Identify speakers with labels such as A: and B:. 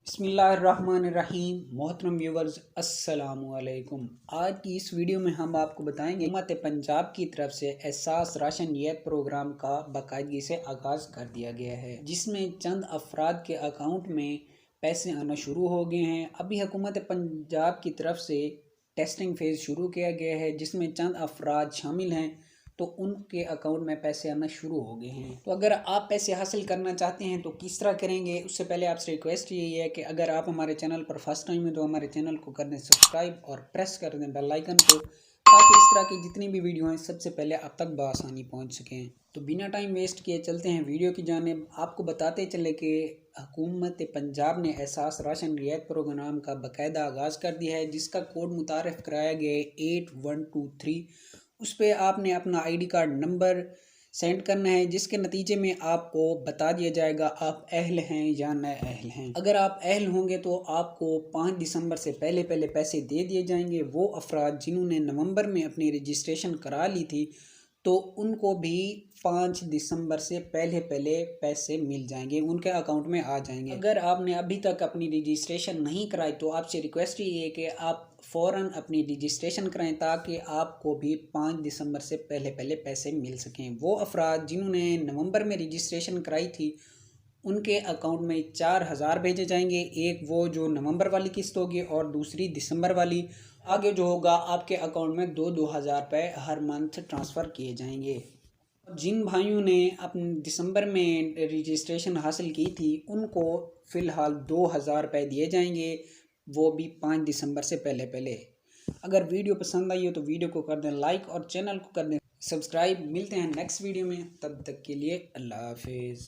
A: बिस्मिल्लाहिर्रहमानिर्रहीम। मोहतरम व्यूवर्स, अस्सलाम वालेकुम। आज की इस वीडियो में हम आपको बताएंगे हुकूमत पंजाब की तरफ से एहसास राशन रियायत प्रोग्राम का बाकायदगी से आगाज़ कर दिया गया है, जिसमें चंद अफराद के अकाउंट में पैसे आना शुरू हो गए हैं। अभी हुकूमत पंजाब की तरफ से टेस्टिंग फेज़ शुरू किया गया है, जिसमें चंद अफराद शामिल हैं, तो उनके अकाउंट में पैसे आना शुरू हो गए हैं। तो अगर आप पैसे हासिल करना चाहते हैं तो किस तरह करेंगे, उससे पहले आपसे रिक्वेस्ट यही है कि अगर आप हमारे चैनल पर फर्स्ट टाइम है तो हमारे चैनल को कर दें सब्सक्राइब और प्रेस कर दें बेल आइकन को, ताकि इस तरह की जितनी भी वीडियो हैं सबसे पहले आप तक बआसानी पहुंच सकें। तो बिना टाइम वेस्ट किए चलते हैं वीडियो की जानिब। आपको बताते चले कि हुकूमत पंजाब ने एहसास राशन रियायत प्रोग्राम का बाकायदा आगाज़ कर दिया है, जिसका कोड मुतारफ़ कराया गया है 8123। उस पर आपने अपना आईडी कार्ड नंबर सेंड करना है, जिसके नतीजे में आपको बता दिया जाएगा आप अहल हैं या न अहल हैं। अगर आप अहल होंगे तो आपको 5 दिसंबर से पहले पहले पैसे दे दिए जाएंगे। वो अफराद जिन्होंने नवंबर में अपनी रजिस्ट्रेशन करा ली थी, तो उनको भी 5 दिसंबर से पहले पहले पैसे मिल जाएंगे, उनके अकाउंट में आ जाएंगे। अगर आपने अभी तक अपनी रजिस्ट्रेशन नहीं कराई तो आपसे रिक्वेस्ट ये है कि आप फ़ौरन अपनी रजिस्ट्रेशन कराएं, ताकि आपको भी 5 दिसंबर से पहले पहले पैसे मिल सकें। वो अफराद जिन्होंने नवंबर में रजिस्ट्रेशन कराई थी, उनके अकाउंट में 4000 भेजे जाएंगे। एक वो जो नवंबर वाली किस्त होगी और दूसरी दिसंबर वाली। आगे जो होगा आपके अकाउंट में 2-2000 रुपये हर मंथ ट्रांसफ़र किए जाएंगे। जिन भाइयों ने अपने दिसंबर में रजिस्ट्रेशन हासिल की थी, उनको फ़िलहाल 2000 रुपये दिए जाएंगे, वो भी 5 दिसंबर से पहले पहले। अगर वीडियो पसंद आई हो तो वीडियो को कर दें लाइक और चैनल को कर दें सब्सक्राइब। मिलते हैं नेक्स्ट वीडियो में, तब तक के लिए अल्लाह हाफिज़।